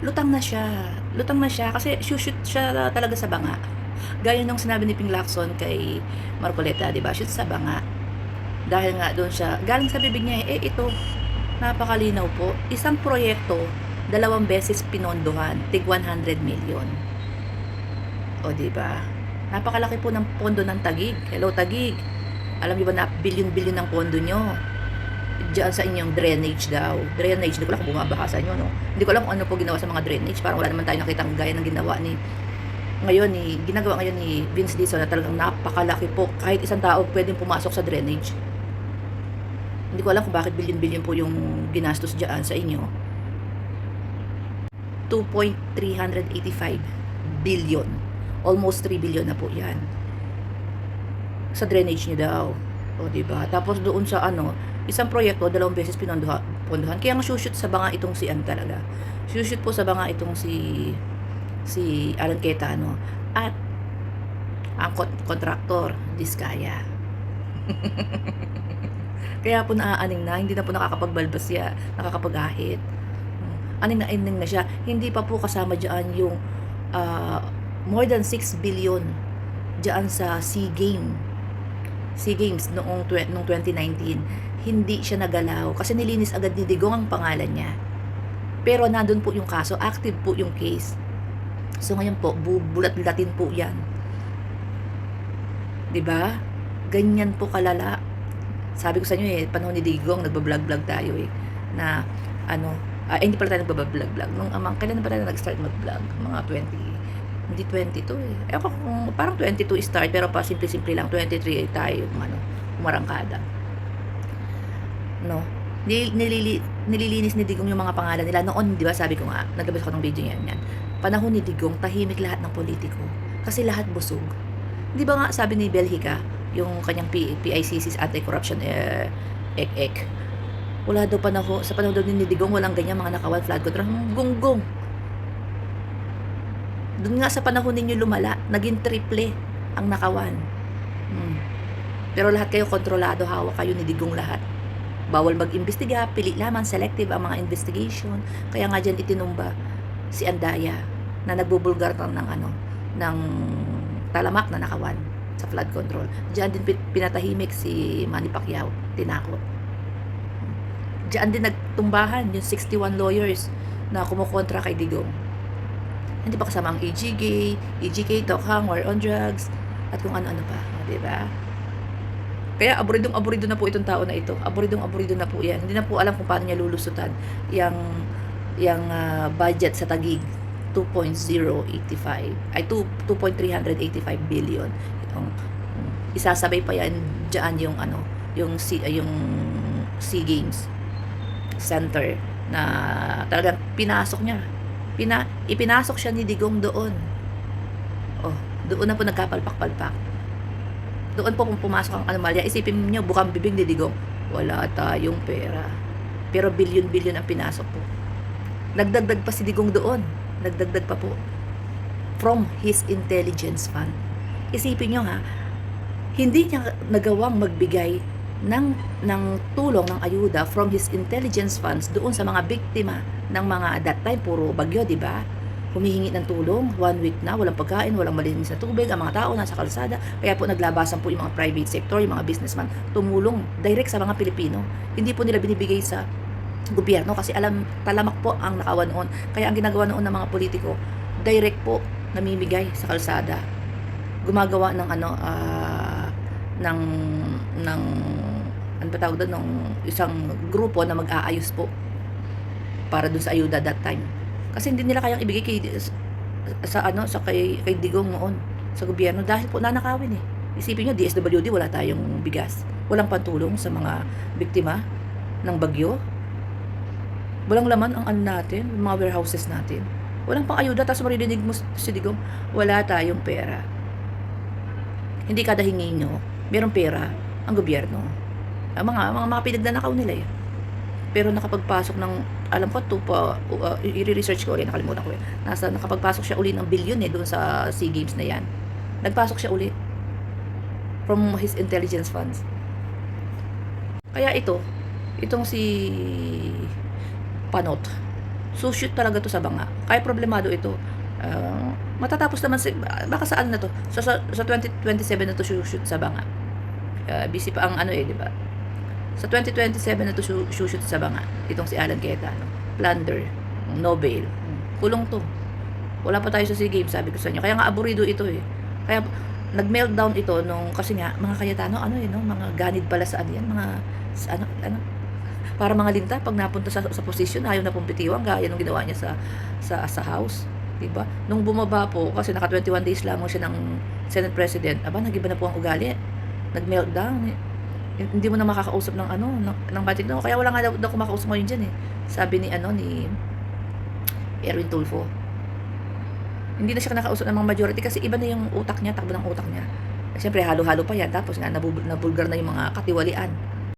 lutang na siya. Lutang na siya kasi shoot siya talaga sa banga. Gaya nung sinabi ni Ping Lacson kay Marcoleta, 'di ba? Shoot sa banga. Dahil nga doon siya, galing sa bibig niya ito, napakalinaw po. Isang proyekto, 2 beses pinondohan, tig 100 million. O, 'di ba? Napakalaki po ng pondo ng Taguig. Hello, Taguig. Alam niyo ba na bilyon-bilyon ng pondo nyo? Diyan sa inyong drainage daw. Drainage, hindi ko alam kung bumabaha sa inyo, no? Hindi ko alam kung ano po ginawa sa mga drainage. Parang wala naman tayo nakitang gaya ng ginawa ginagawa ngayon ni Vince Dizon na talagang napakalaki po. Kahit isang tao pwedeng pumasok sa drainage. Hindi ko alam kung bakit bilyon-bilyon po yung ginastos diyan sa inyo. 2.385 billion. Almost 3 billion na po yan. Sa drainage niyo daw. O, diba? Tapos doon sa isang proyekto, 2 beses pondohan. Kaya nga shoot sa banga itong si talaga. Shoot po sa banga itong si Alan Cayetano. At ang kontraktor, Diskaya. Kaya po naaaning na, hindi na po nakakapagbalbasya, nakakapag-ahit. Aning na siya. Hindi pa po kasama dyan yung more than 6 billion dyan sa SEA Games noong 2019. Hindi siya nagalaw kasi nilinis agad ni Digong ang pangalan niya. Pero nandun po yung kaso, active po yung case. So ngayon po, bubulat-bulatin po yan. 'Di ba? Ganyan po kalala. Sabi ko sa inyo panahon ni Digong, nagba-vlog tayo na hindi pala tayo nagba-vlog. Kailan ba tayo nag-start mag-vlog? Mga 20, hindi 22 Ewan ko kung parang 22 start, pero pa simple-simple lang, 23 tayo, umarangkada. No? Nililinis ni Digong yung mga pangalan nila. Noon, di ba, sabi ko nga, naglabas ako ng video yan. Panahon ni Digong, tahimik lahat ng politiko. Kasi lahat busog. Di ba nga, sabi ni Belhica, yung kanyang PICC's anti-corruption wala daw sa panahon daw ni Digong, walang ganyan mga nakawan flood control. Gunggong. Doon nga sa panahon ninyo lumala, naging triple ang nakawan. Pero lahat kayo kontrolado, hawak kayo ni Digong lahat. Bawal mag-imbestiga, pili lamang, selective ang mga investigation. Kaya nga dyan itinumba si Andaya na nagbubulgar ng talamak na nakawan sa flood control. Diyan din pinatahimik si Manny Pacquiao, tinakot. Diyan din nagtumbahan yung 61 lawyers na kumukontra kay Digong. Hindi pa kasama ang EGK, Tokhang, War on Drugs, at kung ano-ano pa. Diba? Kaya aburidong-aburido na po itong tao na ito. Aburidong-aburido na po yan. Hindi na po alam kung paano niya lulusutan yung budget sa Taguig. 2.385 billion. Isasabay pa yan diyan yung SEA Games Center na talagang pinasok niya. Ipinasok siya ni Digong doon. Doon na po nagkapalpak-palpak. Doon po kung pumasok ang anomalya, isipin niyo bukang bibig ni Digong, wala tayong pera. Pero bilyon-bilyon ang pinasok po. Nagdagdag pa si Digong doon. Nagdagdag pa po. From his intelligence fund. Isipin niyo hindi niya nagawang magbigay ng tulong, ng ayuda from his intelligence funds doon sa mga biktima ng mga that time, puro bagyo, di ba? Humihingi ng tulong, 1 week na, walang pagkain, walang malinis na tubig, ang mga tao nasa kalsada. Kaya po naglabasan po yung mga private sector, yung mga businessman, tumulong direct sa mga Pilipino. Hindi po nila binibigay sa gobyerno kasi talamak po ang nakawan noon. Kaya ang ginagawa noon ng mga politiko, direct po namimigay sa kalsada. Gumagawa ng ano ba tawag doon, ng isang grupo na mag-aayos po para dun sa ayuda that time. Kasi hindi nila kayang ibigay kay Digong noon sa gobyerno dahil po nanakawin Isipin niyo, DSWD, wala tayong bigas. Walang pantulong sa mga biktima ng bagyo. Walang laman ang natin, mga warehouses natin. Walang pang ayuda, tapos maririnig mo si Digong, wala tayong pera. Hindi kada hingi nyo, merong pera ang gobyerno. Ang mga pinagnanakaw nila Pero nakapagpasok ng, alam ko, i-research ko ulit, nakalimutan ko nakapagpasok siya ulit ng bilyon doon sa SEA Games na yan. Nagpasok siya ulit from his intelligence funds. Kaya itong si Panot, sushoot talaga to sa banga. Kaya problemado ito. Matatapos naman baka sa ano na to. Sa 2027 na to shoot sa banga. Busy pa ang ano di ba? Sa 2027 na to shoot sa banga. Itong si Alan Cayetano. Plunder, Nobel. Kulong to. Wala pa tayo sa SEA Games, sabi ko sa inyo. Kaya nga aburido ito Kaya nag-meltdown ito nung kasi nga mga Cayetano mga ganid pala sa ano yan, mga para mga linta pag napunta sa posisyon ayaw na pumpitiwang gaya nung ginawa niya sa house, 'di ba? Nung bumaba po kasi naka 21 days lamang siya ng Senate President, nagiba na po ang ugali. Nag-meltdown. Hindi mo na makakausap ng ng budget no. Kaya wala nga daw kumakausap ngayon diyan Sabi ni ni Erwin Tulfo. Hindi na siya nakausap ng mga majority kasi iba na yung utak niya, takbo ng utak niya. Siyempre halo-halo pa yan tapos nga nabulgar na yung mga katiwalian.